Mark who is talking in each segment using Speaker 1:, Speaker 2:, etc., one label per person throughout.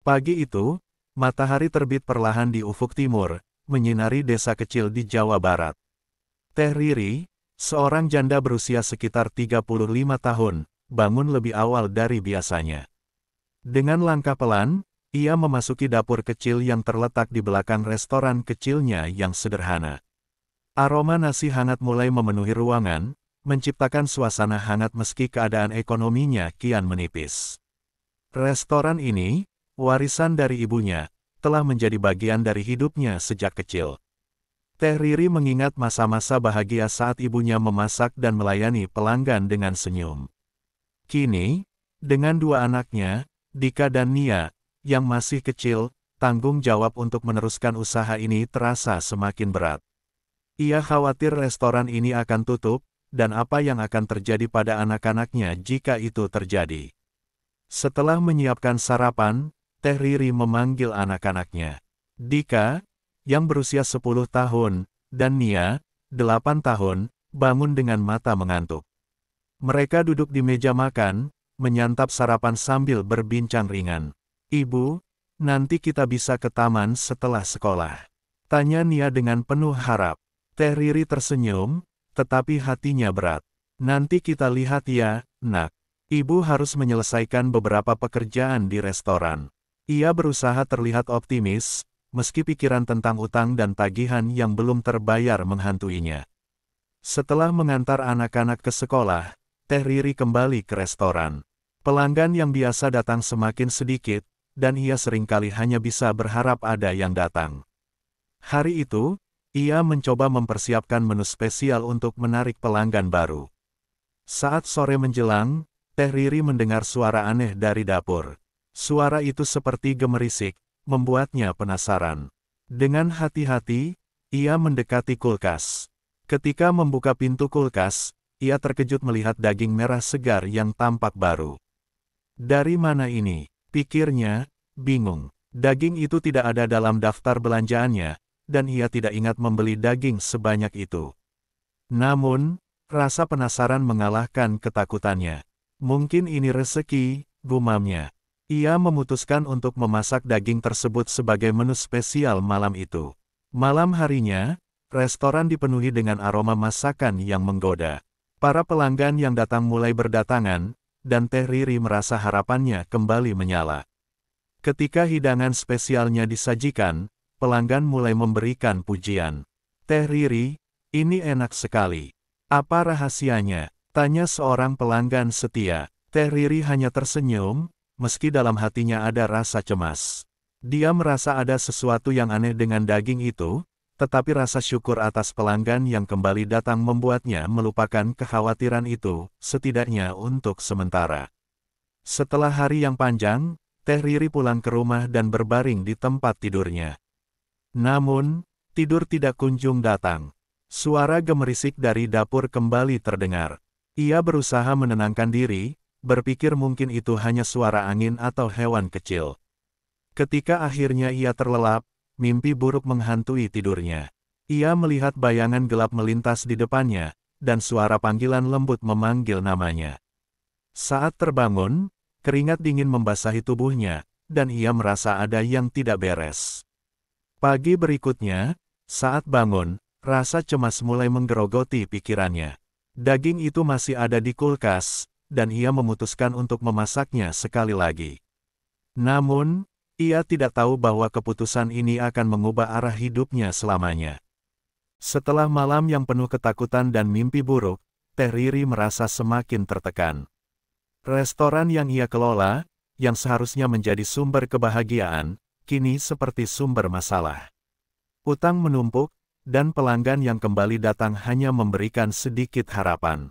Speaker 1: Pagi itu, matahari terbit perlahan di ufuk timur, menyinari desa kecil di Jawa Barat. Teh Riri, seorang janda berusia sekitar 35 tahun, bangun lebih awal dari biasanya. Dengan langkah pelan, ia memasuki dapur kecil yang terletak di belakang restoran kecilnya yang sederhana. Aroma nasi hangat mulai memenuhi ruangan, menciptakan suasana hangat meski keadaan ekonominya kian menipis. Restoran ini, warisan dari ibunya, telah menjadi bagian dari hidupnya sejak kecil. Teh Riri mengingat masa-masa bahagia saat ibunya memasak dan melayani pelanggan dengan senyum. Kini, dengan dua anaknya, Dika dan Nia, yang masih kecil, tanggung jawab untuk meneruskan usaha ini terasa semakin berat. Ia khawatir restoran ini akan tutup, dan apa yang akan terjadi pada anak-anaknya jika itu terjadi. Setelah menyiapkan sarapan, Teh Riri memanggil anak-anaknya. Dika, yang berusia 10 tahun, dan Nia, 8 tahun, bangun dengan mata mengantuk. Mereka duduk di meja makan, menyantap sarapan sambil berbincang ringan. "Ibu, nanti kita bisa ke taman setelah sekolah?" tanya Nia dengan penuh harap. Teh Riri tersenyum, tetapi hatinya berat. "Nanti kita lihat ya, Nak. Ibu harus menyelesaikan beberapa pekerjaan di restoran." Ia berusaha terlihat optimis, meski pikiran tentang utang dan tagihan yang belum terbayar menghantuinya. Setelah mengantar anak-anak ke sekolah, Teh Riri kembali ke restoran. Pelanggan yang biasa datang semakin sedikit, dan ia seringkali hanya bisa berharap ada yang datang. Hari itu, ia mencoba mempersiapkan menu spesial untuk menarik pelanggan baru. Saat sore menjelang, Teh Riri mendengar suara aneh dari dapur. Suara itu seperti gemerisik, membuatnya penasaran. Dengan hati-hati, ia mendekati kulkas. Ketika membuka pintu kulkas, ia terkejut melihat daging merah segar yang tampak baru. "Dari mana ini?" pikirnya, bingung. Daging itu tidak ada dalam daftar belanjaannya, dan ia tidak ingat membeli daging sebanyak itu. Namun, rasa penasaran mengalahkan ketakutannya. "Mungkin ini rezeki," gumamnya. Ia memutuskan untuk memasak daging tersebut sebagai menu spesial malam itu. Malam harinya, restoran dipenuhi dengan aroma masakan yang menggoda. Para pelanggan yang datang mulai berdatangan, dan Teh Riri merasa harapannya kembali menyala. Ketika hidangan spesialnya disajikan, pelanggan mulai memberikan pujian. "Teh Riri, ini enak sekali. Apa rahasianya?" tanya seorang pelanggan setia. Teh Riri hanya tersenyum, meski dalam hatinya ada rasa cemas. Dia merasa ada sesuatu yang aneh dengan daging itu, tetapi rasa syukur atas pelanggan yang kembali datang membuatnya melupakan kekhawatiran itu, setidaknya untuk sementara. Setelah hari yang panjang, Teh Riri pulang ke rumah dan berbaring di tempat tidurnya. Namun, tidur tidak kunjung datang. Suara gemerisik dari dapur kembali terdengar. Ia berusaha menenangkan diri, berpikir mungkin itu hanya suara angin atau hewan kecil. Ketika akhirnya ia terlelap, mimpi buruk menghantui tidurnya. Ia melihat bayangan gelap melintas di depannya, dan suara panggilan lembut memanggil namanya. Saat terbangun, keringat dingin membasahi tubuhnya, dan ia merasa ada yang tidak beres. Pagi berikutnya, saat bangun, rasa cemas mulai menggerogoti pikirannya. Daging itu masih ada di kulkas, dan ia memutuskan untuk memasaknya sekali lagi. Namun, ia tidak tahu bahwa keputusan ini akan mengubah arah hidupnya selamanya. Setelah malam yang penuh ketakutan dan mimpi buruk, Teh Riri merasa semakin tertekan. Restoran yang ia kelola, yang seharusnya menjadi sumber kebahagiaan, kini seperti sumber masalah. Utang menumpuk, dan pelanggan yang kembali datang hanya memberikan sedikit harapan.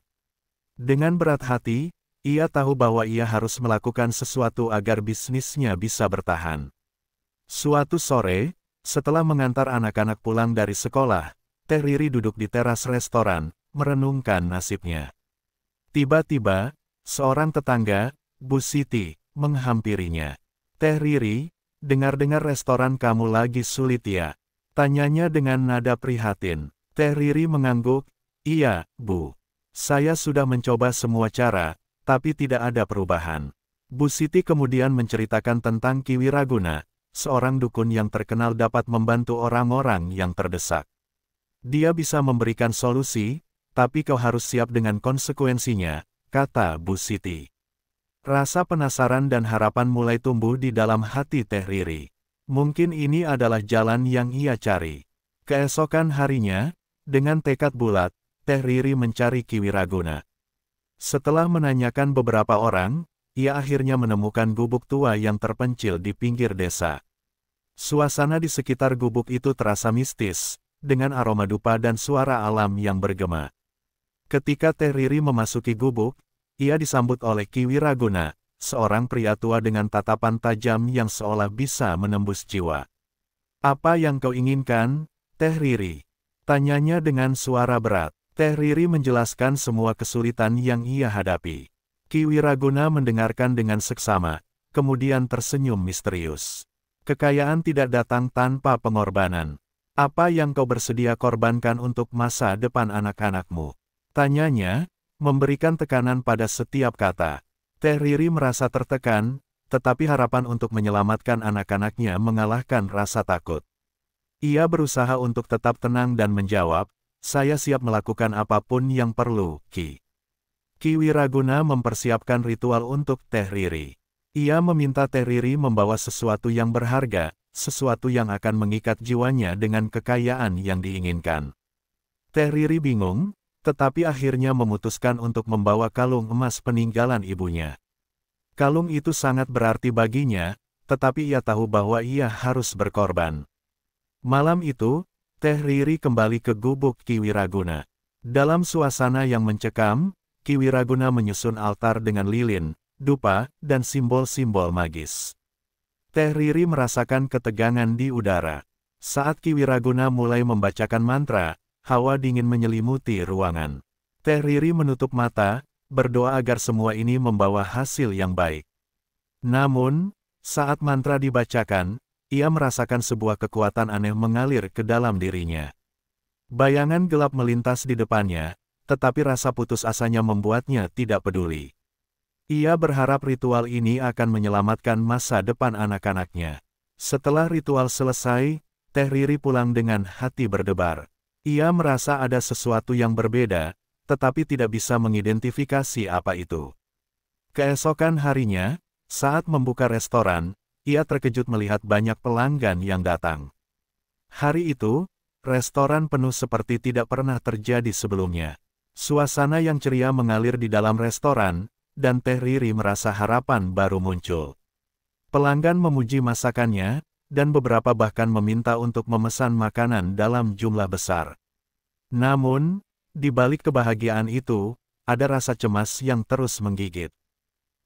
Speaker 1: Dengan berat hati, ia tahu bahwa ia harus melakukan sesuatu agar bisnisnya bisa bertahan. Suatu sore, setelah mengantar anak-anak pulang dari sekolah, Teh Riri duduk di teras restoran, merenungkan nasibnya. Tiba-tiba, seorang tetangga, Bu Siti, menghampirinya. "Teh Riri, dengar-dengar restoran kamu lagi sulit ya?" tanyanya dengan nada prihatin. Teh Riri mengangguk, "Iya, Bu. Saya sudah mencoba semua cara, tapi tidak ada perubahan." Bu Siti kemudian menceritakan tentang Ki Wiraguna, seorang dukun yang terkenal dapat membantu orang-orang yang terdesak. Dia bisa memberikan solusi, tapi kau harus siap dengan konsekuensinya, kata Bu Siti. Rasa penasaran dan harapan mulai tumbuh di dalam hati Teh Riri. Mungkin ini adalah jalan yang ia cari. Keesokan harinya, dengan tekad bulat, Teh Riri mencari Ki Wiraguna. Setelah menanyakan beberapa orang, ia akhirnya menemukan gubuk tua yang terpencil di pinggir desa. Suasana di sekitar gubuk itu terasa mistis, dengan aroma dupa dan suara alam yang bergema. Ketika Teh Riri memasuki gubuk, ia disambut oleh Ki Wiraguna, seorang pria tua dengan tatapan tajam yang seolah bisa menembus jiwa. "Apa yang kau inginkan, Teh Riri?" tanyanya dengan suara berat. Teh Riri menjelaskan semua kesulitan yang ia hadapi. Ki Wiraguna mendengarkan dengan seksama, kemudian tersenyum misterius. "Kekayaan tidak datang tanpa pengorbanan. Apa yang kau bersedia korbankan untuk masa depan anak-anakmu?" tanyanya, memberikan tekanan pada setiap kata. Teh Riri merasa tertekan, tetapi harapan untuk menyelamatkan anak-anaknya mengalahkan rasa takut. Ia berusaha untuk tetap tenang dan menjawab, "Saya siap melakukan apapun yang perlu, Ki." Ki Wiraguna mempersiapkan ritual untuk Teh Riri. Ia meminta Teh Riri membawa sesuatu yang berharga, sesuatu yang akan mengikat jiwanya dengan kekayaan yang diinginkan. Teh Riri bingung, tetapi akhirnya memutuskan untuk membawa kalung emas peninggalan ibunya. Kalung itu sangat berarti baginya, tetapi ia tahu bahwa ia harus berkorban. Malam itu, Teh Riri kembali ke gubuk Ki Wiraguna. Dalam suasana yang mencekam, Ki Wiraguna menyusun altar dengan lilin, dupa, dan simbol-simbol magis. Teh Riri merasakan ketegangan di udara. Saat Ki Wiraguna mulai membacakan mantra, hawa dingin menyelimuti ruangan. Teh Riri menutup mata, berdoa agar semua ini membawa hasil yang baik. Namun, saat mantra dibacakan, ia merasakan sebuah kekuatan aneh mengalir ke dalam dirinya. Bayangan gelap melintas di depannya, tetapi rasa putus asanya membuatnya tidak peduli. Ia berharap ritual ini akan menyelamatkan masa depan anak-anaknya. Setelah ritual selesai, Teh Riri pulang dengan hati berdebar. Ia merasa ada sesuatu yang berbeda, tetapi tidak bisa mengidentifikasi apa itu. Keesokan harinya, saat membuka restoran, ia terkejut melihat banyak pelanggan yang datang. Hari itu, restoran penuh seperti tidak pernah terjadi sebelumnya. Suasana yang ceria mengalir di dalam restoran, dan Teh Riri merasa harapan baru muncul. Pelanggan memuji masakannya, dan beberapa bahkan meminta untuk memesan makanan dalam jumlah besar. Namun, di balik kebahagiaan itu, ada rasa cemas yang terus menggigit.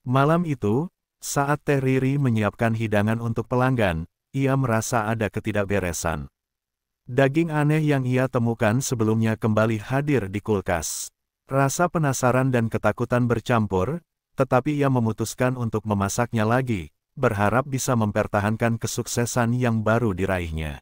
Speaker 1: Malam itu, saat Teh Riri menyiapkan hidangan untuk pelanggan, ia merasa ada ketidakberesan. Daging aneh yang ia temukan sebelumnya kembali hadir di kulkas. Rasa penasaran dan ketakutan bercampur, tetapi ia memutuskan untuk memasaknya lagi, berharap bisa mempertahankan kesuksesan yang baru diraihnya.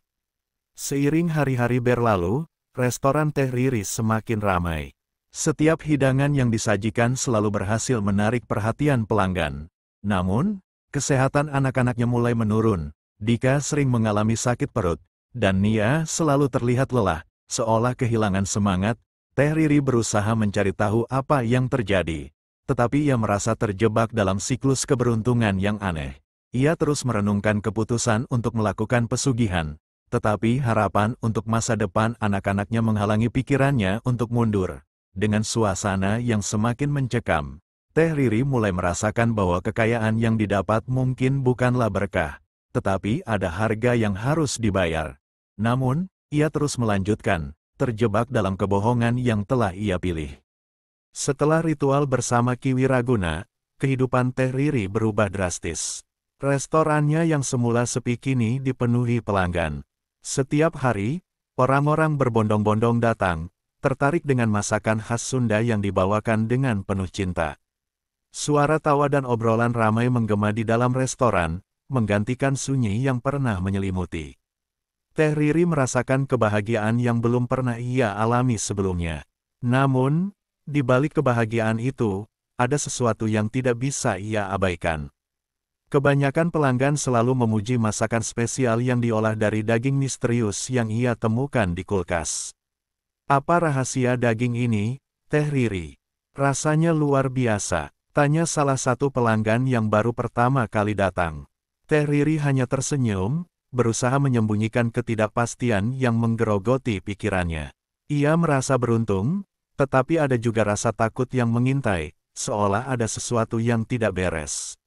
Speaker 1: Seiring hari-hari berlalu, restoran Teh Riri semakin ramai. Setiap hidangan yang disajikan selalu berhasil menarik perhatian pelanggan. Namun, kesehatan anak-anaknya mulai menurun. Dika sering mengalami sakit perut, dan Nia selalu terlihat lelah, seolah kehilangan semangat. Teh Riri berusaha mencari tahu apa yang terjadi, tetapi ia merasa terjebak dalam siklus keberuntungan yang aneh. Ia terus merenungkan keputusan untuk melakukan pesugihan, tetapi harapan untuk masa depan anak-anaknya menghalangi pikirannya untuk mundur. Dengan suasana yang semakin mencekam, Teh Riri mulai merasakan bahwa kekayaan yang didapat mungkin bukanlah berkah, tetapi ada harga yang harus dibayar. Namun, ia terus melanjutkan, terjebak dalam kebohongan yang telah ia pilih. Setelah ritual bersama Ki Wiraguna, kehidupan Teh Riri berubah drastis. Restorannya yang semula sepi kini dipenuhi pelanggan. Setiap hari, orang-orang berbondong-bondong datang, tertarik dengan masakan khas Sunda yang dibawakan dengan penuh cinta. Suara tawa dan obrolan ramai menggema di dalam restoran, menggantikan sunyi yang pernah menyelimuti. Teh Riri merasakan kebahagiaan yang belum pernah ia alami sebelumnya. Namun, di balik kebahagiaan itu, ada sesuatu yang tidak bisa ia abaikan. Kebanyakan pelanggan selalu memuji masakan spesial yang diolah dari daging misterius yang ia temukan di kulkas. Apa rahasia daging ini, Teh Riri? Rasanya luar biasa, tanya salah satu pelanggan yang baru pertama kali datang. Teh Riri hanya tersenyum, berusaha menyembunyikan ketidakpastian yang menggerogoti pikirannya. Ia merasa beruntung, tetapi ada juga rasa takut yang mengintai, seolah ada sesuatu yang tidak beres.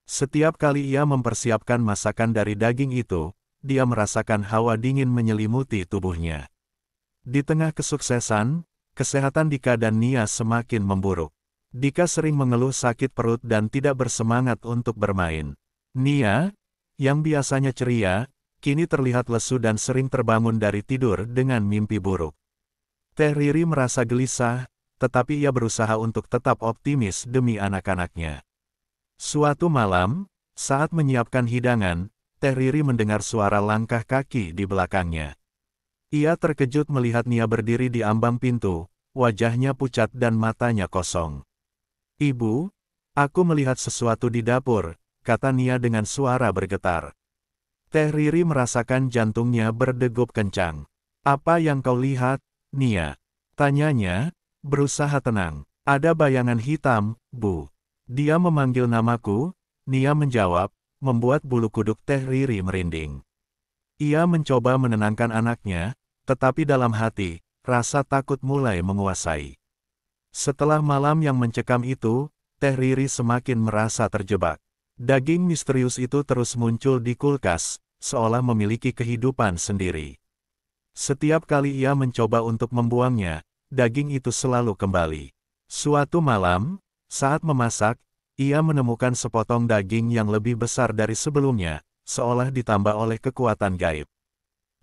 Speaker 1: Setiap kali ia mempersiapkan masakan dari daging itu, dia merasakan hawa dingin menyelimuti tubuhnya. Di tengah kesuksesan, kesehatan Dika dan Nia semakin memburuk. Dika sering mengeluh sakit perut dan tidak bersemangat untuk bermain. Nia, yang biasanya ceria, kini terlihat lesu dan sering terbangun dari tidur dengan mimpi buruk. Teh Riri merasa gelisah, tetapi ia berusaha untuk tetap optimis demi anak-anaknya. Suatu malam, saat menyiapkan hidangan, Teh Riri mendengar suara langkah kaki di belakangnya. Ia terkejut melihat Nia berdiri di ambang pintu, wajahnya pucat dan matanya kosong. "Ibu, aku melihat sesuatu di dapur," kata Nia dengan suara bergetar. Teh Riri merasakan jantungnya berdegup kencang. "Apa yang kau lihat, Nia?" tanyanya, berusaha tenang. "Ada bayangan hitam, Bu." "Dia memanggil namaku," Nia menjawab, membuat bulu kuduk Teh Riri merinding. Ia mencoba menenangkan anaknya, tetapi dalam hati, rasa takut mulai menguasai. Setelah malam yang mencekam itu, Teh Riri semakin merasa terjebak. Daging misterius itu terus muncul di kulkas, seolah memiliki kehidupan sendiri. Setiap kali ia mencoba untuk membuangnya, daging itu selalu kembali. Suatu malam, saat memasak, ia menemukan sepotong daging yang lebih besar dari sebelumnya, seolah ditambah oleh kekuatan gaib.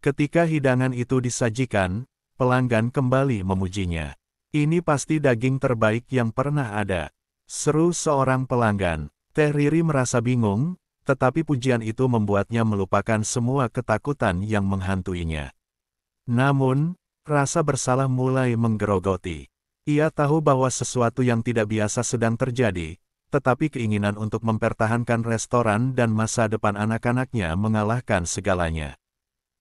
Speaker 1: Ketika hidangan itu disajikan, pelanggan kembali memujinya. "Ini pasti daging terbaik yang pernah ada," seru seorang pelanggan. Teh Riri merasa bingung, tetapi pujian itu membuatnya melupakan semua ketakutan yang menghantuinya. Namun, rasa bersalah mulai menggerogoti. Ia tahu bahwa sesuatu yang tidak biasa sedang terjadi, tetapi keinginan untuk mempertahankan restoran dan masa depan anak-anaknya mengalahkan segalanya.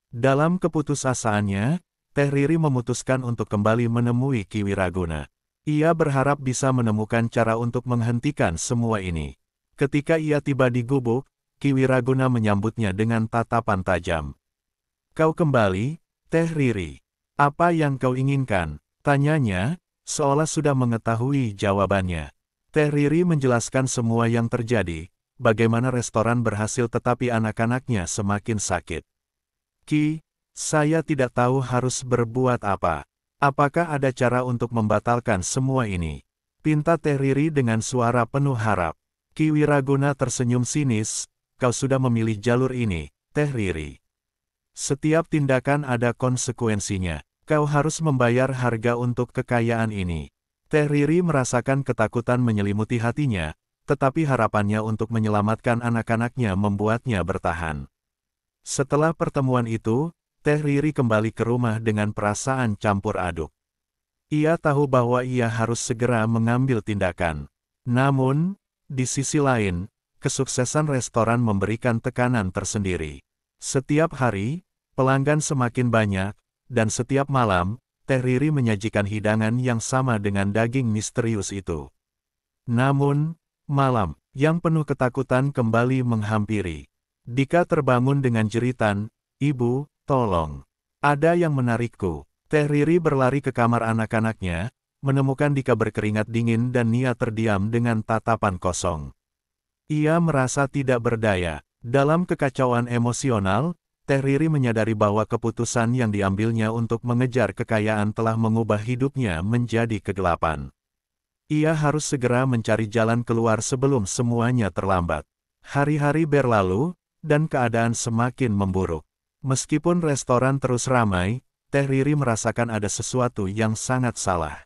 Speaker 1: Dalam keputusasaannya, Teh Riri memutuskan untuk kembali menemui Ki Wiraguna. Ia berharap bisa menemukan cara untuk menghentikan semua ini. Ketika ia tiba di gubuk, Ki Wiraguna menyambutnya dengan tatapan tajam. "Kau kembali, Teh Riri. Apa yang kau inginkan?" tanyanya, seolah sudah mengetahui jawabannya. Teh Riri menjelaskan semua yang terjadi, bagaimana restoran berhasil tetapi anak-anaknya semakin sakit. "Ki, saya tidak tahu harus berbuat apa. Apakah ada cara untuk membatalkan semua ini?" pinta Teh Riri dengan suara penuh harap. Ki Wiraguna tersenyum sinis, "Kau sudah memilih jalur ini, Teh Riri. Setiap tindakan ada konsekuensinya. Kau harus membayar harga untuk kekayaan ini." Teh Riri merasakan ketakutan menyelimuti hatinya, tetapi harapannya untuk menyelamatkan anak-anaknya membuatnya bertahan. Setelah pertemuan itu, Teh Riri kembali ke rumah dengan perasaan campur aduk. Ia tahu bahwa ia harus segera mengambil tindakan. Namun, di sisi lain, kesuksesan restoran memberikan tekanan tersendiri. Setiap hari, pelanggan semakin banyak, dan setiap malam, Teh Riri menyajikan hidangan yang sama dengan daging misterius itu. Namun, malam yang penuh ketakutan kembali menghampiri. Dika terbangun dengan jeritan, "Ibu, tolong. Ada yang menarikku." Teh Riri berlari ke kamar anak-anaknya, menemukan Dika berkeringat dingin dan Nia terdiam dengan tatapan kosong. Ia merasa tidak berdaya. Dalam kekacauan emosional, Teh Riri menyadari bahwa keputusan yang diambilnya untuk mengejar kekayaan telah mengubah hidupnya menjadi kegelapan. Ia harus segera mencari jalan keluar sebelum semuanya terlambat. Hari-hari berlalu, dan keadaan semakin memburuk. Meskipun restoran terus ramai, Teh Riri merasakan ada sesuatu yang sangat salah.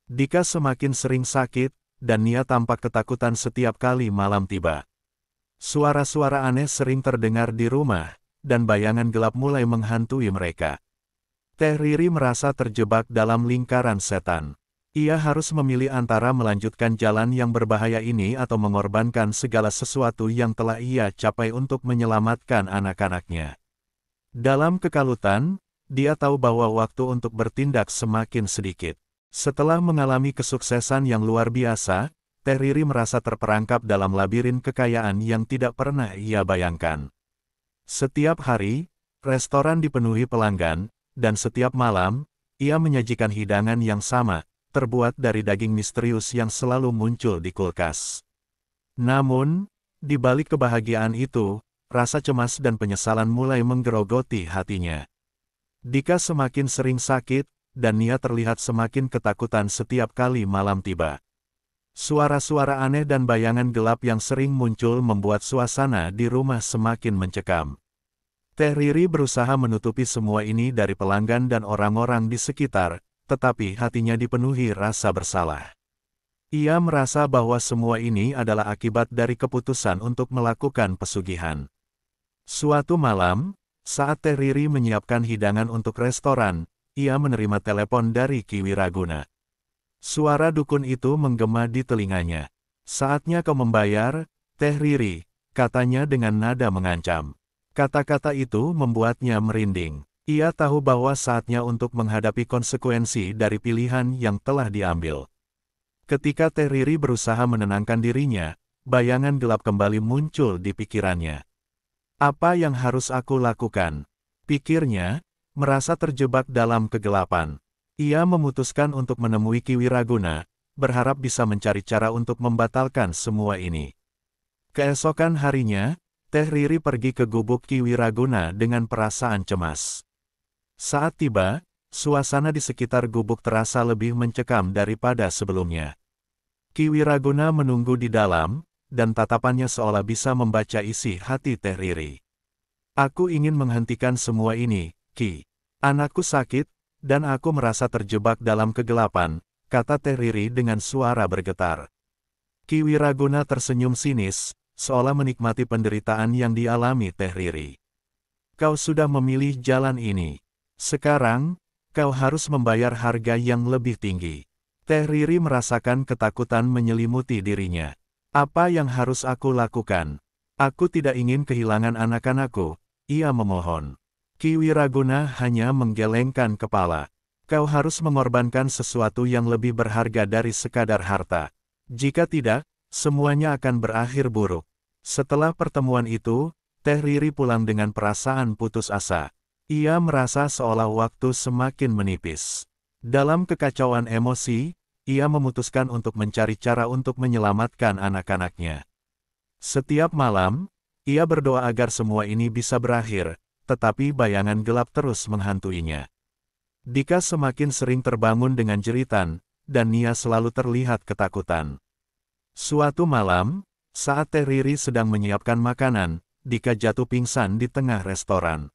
Speaker 1: Dika semakin sering sakit, dan Nia tampak ketakutan setiap kali malam tiba. Suara-suara aneh sering terdengar di rumah, dan bayangan gelap mulai menghantui mereka. Teh Riri merasa terjebak dalam lingkaran setan. Ia harus memilih antara melanjutkan jalan yang berbahaya ini atau mengorbankan segala sesuatu yang telah ia capai untuk menyelamatkan anak-anaknya. Dalam kekalutan, dia tahu bahwa waktu untuk bertindak semakin sedikit. Setelah mengalami kesuksesan yang luar biasa, Teriri merasa terperangkap dalam labirin kekayaan yang tidak pernah ia bayangkan. Setiap hari, restoran dipenuhi pelanggan, dan setiap malam, ia menyajikan hidangan yang sama, terbuat dari daging misterius yang selalu muncul di kulkas. Namun, di balik kebahagiaan itu, rasa cemas dan penyesalan mulai menggerogoti hatinya. Dika semakin sering sakit, dan Nia terlihat semakin ketakutan setiap kali malam tiba. Suara-suara aneh dan bayangan gelap yang sering muncul membuat suasana di rumah semakin mencekam. Teriri berusaha menutupi semua ini dari pelanggan dan orang-orang di sekitar, tetapi hatinya dipenuhi rasa bersalah. Ia merasa bahwa semua ini adalah akibat dari keputusan untuk melakukan pesugihan. Suatu malam, saat Teriri menyiapkan hidangan untuk restoran, ia menerima telepon dari Ki Wiraguna. Suara dukun itu menggema di telinganya. "Saatnya kau membayar, Teriri," katanya dengan nada mengancam. Kata-kata itu membuatnya merinding. Ia tahu bahwa saatnya untuk menghadapi konsekuensi dari pilihan yang telah diambil. Ketika Teriri berusaha menenangkan dirinya, bayangan gelap kembali muncul di pikirannya. "Apa yang harus aku lakukan?" pikirnya, merasa terjebak dalam kegelapan. Ia memutuskan untuk menemui Ki Wiraguna, berharap bisa mencari cara untuk membatalkan semua ini. Keesokan harinya, Teriri pergi ke gubuk Ki Wiraguna dengan perasaan cemas. Saat tiba, suasana di sekitar gubuk terasa lebih mencekam daripada sebelumnya. Ki Wiraguna menunggu di dalam, dan tatapannya seolah bisa membaca isi hati Teriri. "Aku ingin menghentikan semua ini, Ki. Anakku sakit, dan aku merasa terjebak dalam kegelapan," kata Teriri dengan suara bergetar. Ki Wiraguna tersenyum sinis, seolah menikmati penderitaan yang dialami Teriri. "Kau sudah memilih jalan ini. Sekarang, kau harus membayar harga yang lebih tinggi." Teriri merasakan ketakutan menyelimuti dirinya. "Apa yang harus aku lakukan? Aku tidak ingin kehilangan anak-anakku," ia memohon. Ki Wiraguna hanya menggelengkan kepala. "Kau harus mengorbankan sesuatu yang lebih berharga dari sekadar harta. Jika tidak, semuanya akan berakhir buruk." Setelah pertemuan itu, Teriri pulang dengan perasaan putus asa. Ia merasa seolah waktu semakin menipis. Dalam kekacauan emosi, ia memutuskan untuk mencari cara untuk menyelamatkan anak-anaknya. Setiap malam, ia berdoa agar semua ini bisa berakhir, tetapi bayangan gelap terus menghantuinya. Dika semakin sering terbangun dengan jeritan, dan Nia selalu terlihat ketakutan. Suatu malam, saat Teriri sedang menyiapkan makanan, Dika jatuh pingsan di tengah restoran.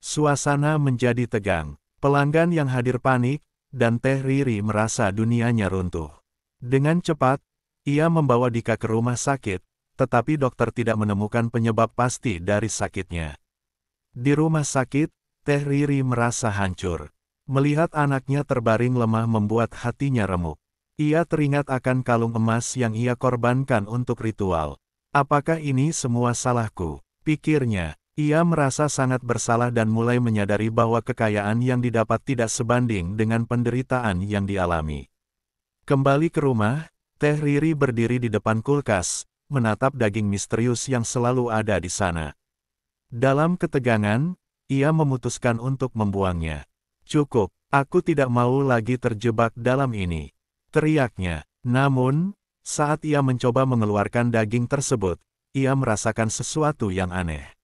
Speaker 1: Suasana menjadi tegang. Pelanggan yang hadir panik, dan Teriri merasa dunianya runtuh. Dengan cepat, ia membawa Dika ke rumah sakit, tetapi dokter tidak menemukan penyebab pasti dari sakitnya. Di rumah sakit, Teriri merasa hancur. Melihat anaknya terbaring lemah membuat hatinya remuk. Ia teringat akan kalung emas yang ia korbankan untuk ritual. "Apakah ini semua salahku?" pikirnya. Ia merasa sangat bersalah dan mulai menyadari bahwa kekayaan yang didapat tidak sebanding dengan penderitaan yang dialami. Kembali ke rumah, Teriri berdiri di depan kulkas, menatap daging misterius yang selalu ada di sana. Dalam ketegangan, ia memutuskan untuk membuangnya. "Cukup, aku tidak mau lagi terjebak dalam ini," teriaknya. Namun, saat ia mencoba mengeluarkan daging tersebut, ia merasakan sesuatu yang aneh.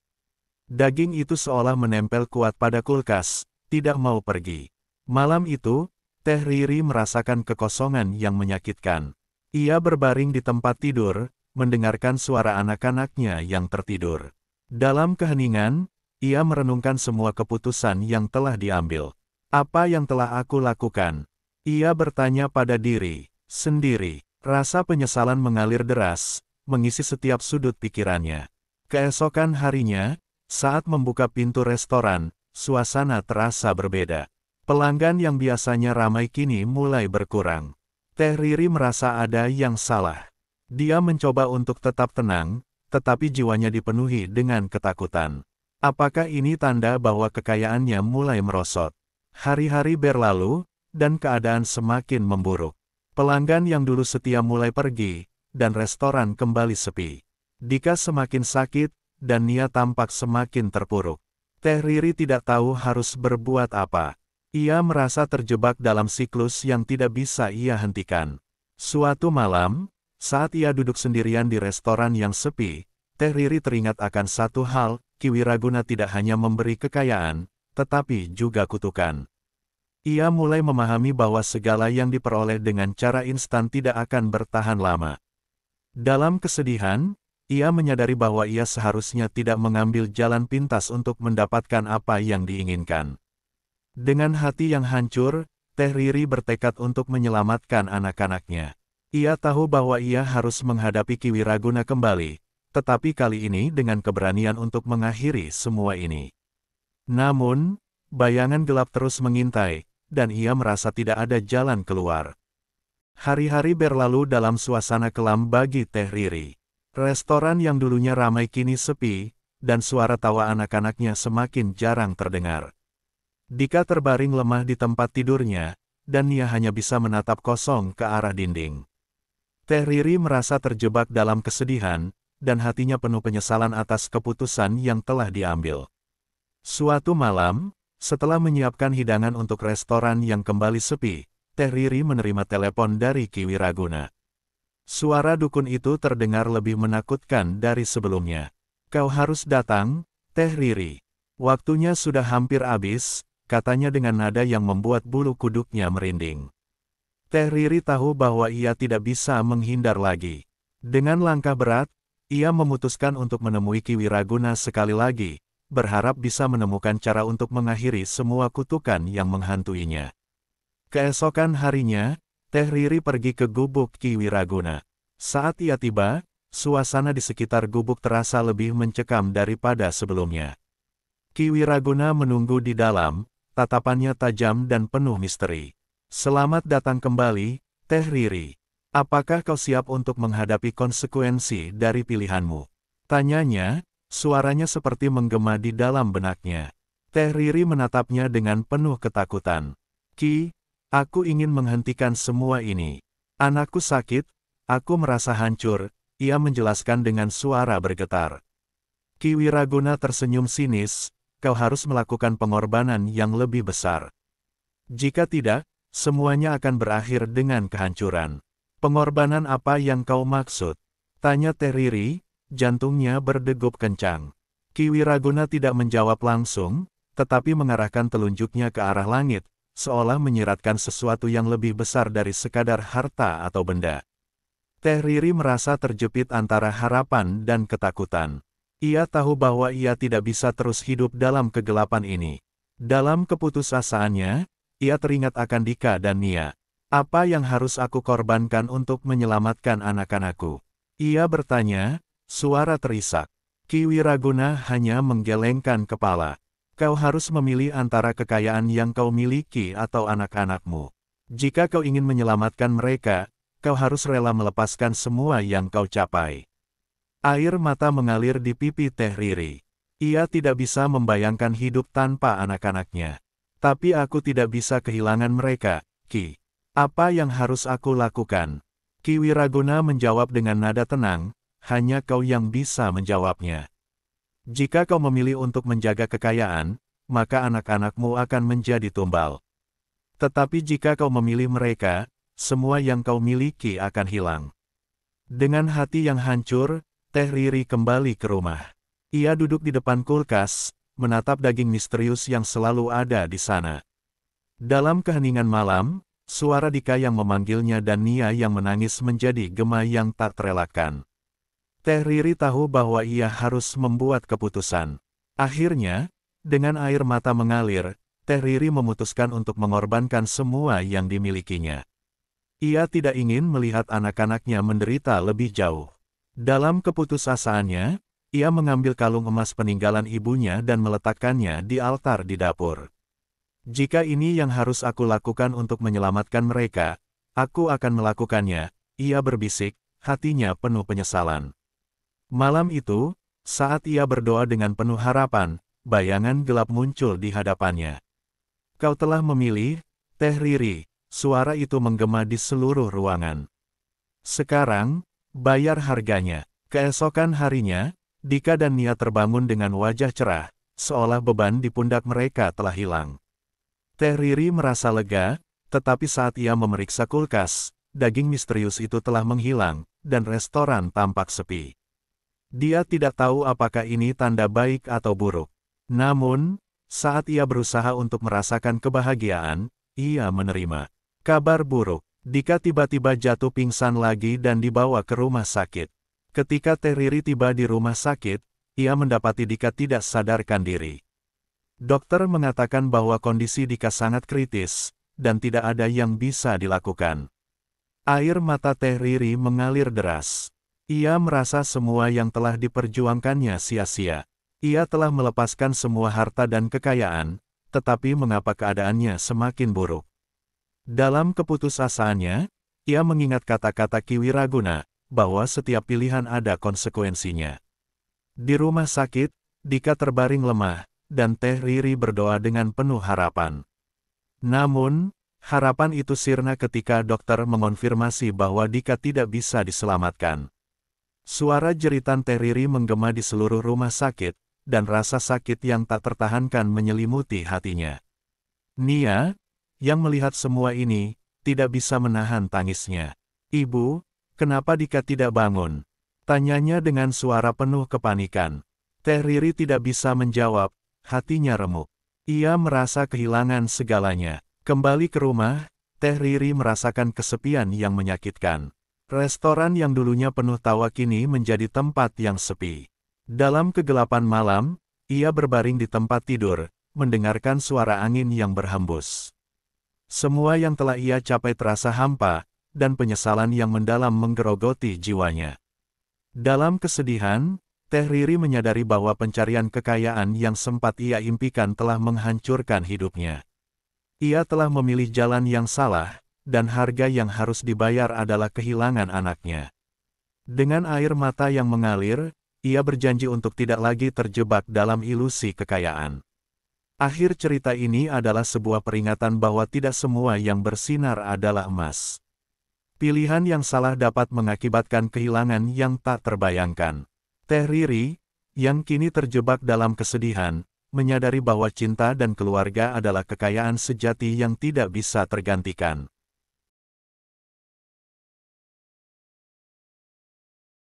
Speaker 1: Daging itu seolah menempel kuat pada kulkas, tidak mau pergi. Malam itu, Teriri merasakan kekosongan yang menyakitkan. Ia berbaring di tempat tidur, mendengarkan suara anak-anaknya yang tertidur. Dalam keheningan, ia merenungkan semua keputusan yang telah diambil. "Apa yang telah aku lakukan?" ia bertanya pada diri sendiri. Rasa penyesalan mengalir deras, mengisi setiap sudut pikirannya. Keesokan harinya, saat membuka pintu restoran, suasana terasa berbeda. Pelanggan yang biasanya ramai kini mulai berkurang. Teh Riri merasa ada yang salah. Dia mencoba untuk tetap tenang, tetapi jiwanya dipenuhi dengan ketakutan. Apakah ini tanda bahwa kekayaannya mulai merosot? Hari-hari berlalu, dan keadaan semakin memburuk. Pelanggan yang dulu setia mulai pergi, dan restoran kembali sepi. Dika semakin sakit, dan Nia tampak semakin terpuruk. Teh Riri tidak tahu harus berbuat apa. Ia merasa terjebak dalam siklus yang tidak bisa ia hentikan. Suatu malam, saat ia duduk sendirian di restoran yang sepi, Teh Riri teringat akan satu hal, Ki Wiraguna tidak hanya memberi kekayaan, tetapi juga kutukan. Ia mulai memahami bahwa segala yang diperoleh dengan cara instan tidak akan bertahan lama. Dalam kesedihan, ia menyadari bahwa ia seharusnya tidak mengambil jalan pintas untuk mendapatkan apa yang diinginkan. Dengan hati yang hancur, Teh Riri bertekad untuk menyelamatkan anak-anaknya. Ia tahu bahwa ia harus menghadapi Ki Wiraguna kembali, tetapi kali ini dengan keberanian untuk mengakhiri semua ini. Namun, bayangan gelap terus mengintai, dan ia merasa tidak ada jalan keluar. Hari-hari berlalu dalam suasana kelam bagi Teh Riri. Restoran yang dulunya ramai kini sepi, dan suara tawa anak-anaknya semakin jarang terdengar. Dika terbaring lemah di tempat tidurnya, dan Nia hanya bisa menatap kosong ke arah dinding. Teh Riri merasa terjebak dalam kesedihan, dan hatinya penuh penyesalan atas keputusan yang telah diambil. Suatu malam, setelah menyiapkan hidangan untuk restoran yang kembali sepi, Teh Riri menerima telepon dari Ki Wiraguna. Suara dukun itu terdengar lebih menakutkan dari sebelumnya. "Kau harus datang, Teh Riri. Waktunya sudah hampir habis," katanya dengan nada yang membuat bulu kuduknya merinding. Teh Riri tahu bahwa ia tidak bisa menghindar lagi. Dengan langkah berat, ia memutuskan untuk menemui Ki Wiraguna sekali lagi, berharap bisa menemukan cara untuk mengakhiri semua kutukan yang menghantuinya. Keesokan harinya, Teh Riri pergi ke gubuk Ki Wiraguna. Saat ia tiba, suasana di sekitar gubuk terasa lebih mencekam daripada sebelumnya. Ki Wiraguna menunggu di dalam, tatapannya tajam dan penuh misteri. "Selamat datang kembali, Teh Riri. Apakah kau siap untuk menghadapi konsekuensi dari pilihanmu?" tanyanya, suaranya seperti menggema di dalam benaknya. Teh Riri menatapnya dengan penuh ketakutan. "Ki, aku ingin menghentikan semua ini. Anakku sakit, aku merasa hancur," ia menjelaskan dengan suara bergetar. Ki Wiraguna tersenyum sinis, "Kau harus melakukan pengorbanan yang lebih besar. Jika tidak, semuanya akan berakhir dengan kehancuran." "Pengorbanan apa yang kau maksud?" tanya Teh Riri, jantungnya berdegup kencang. Ki Wiraguna tidak menjawab langsung, tetapi mengarahkan telunjuknya ke arah langit, seolah menyiratkan sesuatu yang lebih besar dari sekadar harta atau benda. Teh Riri merasa terjepit antara harapan dan ketakutan. Ia tahu bahwa ia tidak bisa terus hidup dalam kegelapan ini. Dalam keputusasaannya, ia teringat akan Dika dan Nia. "Apa yang harus aku korbankan untuk menyelamatkan anak-anakku?" ia bertanya, suara terisak. Ki Wiraguna hanya menggelengkan kepala. "Kau harus memilih antara kekayaan yang kau miliki atau anak-anakmu. Jika kau ingin menyelamatkan mereka, kau harus rela melepaskan semua yang kau capai." Air mata mengalir di pipi Teh Riri. Ia tidak bisa membayangkan hidup tanpa anak-anaknya. "Tapi aku tidak bisa kehilangan mereka, Ki. Apa yang harus aku lakukan?" Ki Wiraguna menjawab dengan nada tenang, "Hanya kau yang bisa menjawabnya. Jika kau memilih untuk menjaga kekayaan, maka anak-anakmu akan menjadi tumbal. Tetapi jika kau memilih mereka, semua yang kau miliki akan hilang." Dengan hati yang hancur, Teh Riri kembali ke rumah. Ia duduk di depan kulkas, menatap daging misterius yang selalu ada di sana. Dalam keheningan malam, suara Dika yang memanggilnya dan Nia yang menangis menjadi gema yang tak terelakkan. Teh Riri tahu bahwa ia harus membuat keputusan. Akhirnya, dengan air mata mengalir, Teh Riri memutuskan untuk mengorbankan semua yang dimilikinya. Ia tidak ingin melihat anak-anaknya menderita lebih jauh. Dalam keputusasaannya, ia mengambil kalung emas peninggalan ibunya dan meletakkannya di altar di dapur. "Jika ini yang harus aku lakukan untuk menyelamatkan mereka, Aku akan melakukannya, ia berbisik, hatinya penuh penyesalan. Malam itu, saat ia berdoa dengan penuh harapan, bayangan gelap muncul di hadapannya. Kau telah memilih, Teh Riri, suara itu menggema di seluruh ruangan. Sekarang, bayar harganya. Keesokan harinya, Dika dan Nia terbangun dengan wajah cerah, seolah beban di pundak mereka telah hilang. Teh Riri merasa lega, tetapi saat ia memeriksa kulkas, daging misterius itu telah menghilang, dan restoran tampak sepi. Dia tidak tahu apakah ini tanda baik atau buruk. Namun, saat ia berusaha untuk merasakan kebahagiaan, ia menerima kabar buruk. Dika tiba-tiba jatuh pingsan lagi dan dibawa ke rumah sakit. Ketika Teh Riri tiba di rumah sakit, ia mendapati Dika tidak sadarkan diri. Dokter mengatakan bahwa kondisi Dika sangat kritis, dan tidak ada yang bisa dilakukan. Air mata Teh Riri mengalir deras. Ia merasa semua yang telah diperjuangkannya sia-sia. Ia telah melepaskan semua harta dan kekayaan, tetapi mengapa keadaannya semakin buruk? Dalam keputusasaannya, ia mengingat kata-kata Ki Wiraguna, bahwa setiap pilihan ada konsekuensinya. Di rumah sakit, Dika terbaring lemah, dan Teh Riri berdoa dengan penuh harapan. Namun, harapan itu sirna ketika dokter mengonfirmasi bahwa Dika tidak bisa diselamatkan. Suara jeritan Teh Riri menggema di seluruh rumah sakit, dan rasa sakit yang tak tertahankan menyelimuti hatinya. Nia, yang melihat semua ini, tidak bisa menahan tangisnya. "Ibu, kenapa Dika tidak bangun?" tanyanya dengan suara penuh kepanikan. Teh Riri tidak bisa menjawab, hatinya remuk. Ia merasa kehilangan segalanya. Kembali ke rumah, Teh Riri merasakan kesepian yang menyakitkan. Restoran yang dulunya penuh tawa kini menjadi tempat yang sepi. Dalam kegelapan malam, ia berbaring di tempat tidur, mendengarkan suara angin yang berhembus. Semua yang telah ia capai terasa hampa, dan penyesalan yang mendalam menggerogoti jiwanya. Dalam kesedihan, Teh Riri menyadari bahwa pencarian kekayaan yang sempat ia impikan telah menghancurkan hidupnya. Ia telah memilih jalan yang salah, dan harga yang harus dibayar adalah kehilangan anaknya. Dengan air mata yang mengalir, ia berjanji untuk tidak lagi terjebak dalam ilusi kekayaan. Akhir cerita ini adalah sebuah peringatan bahwa tidak semua yang bersinar adalah emas. Pilihan yang salah dapat mengakibatkan kehilangan yang tak terbayangkan. Teh Riri, yang kini terjebak dalam kesedihan, menyadari bahwa cinta dan keluarga adalah kekayaan sejati yang tidak bisa tergantikan.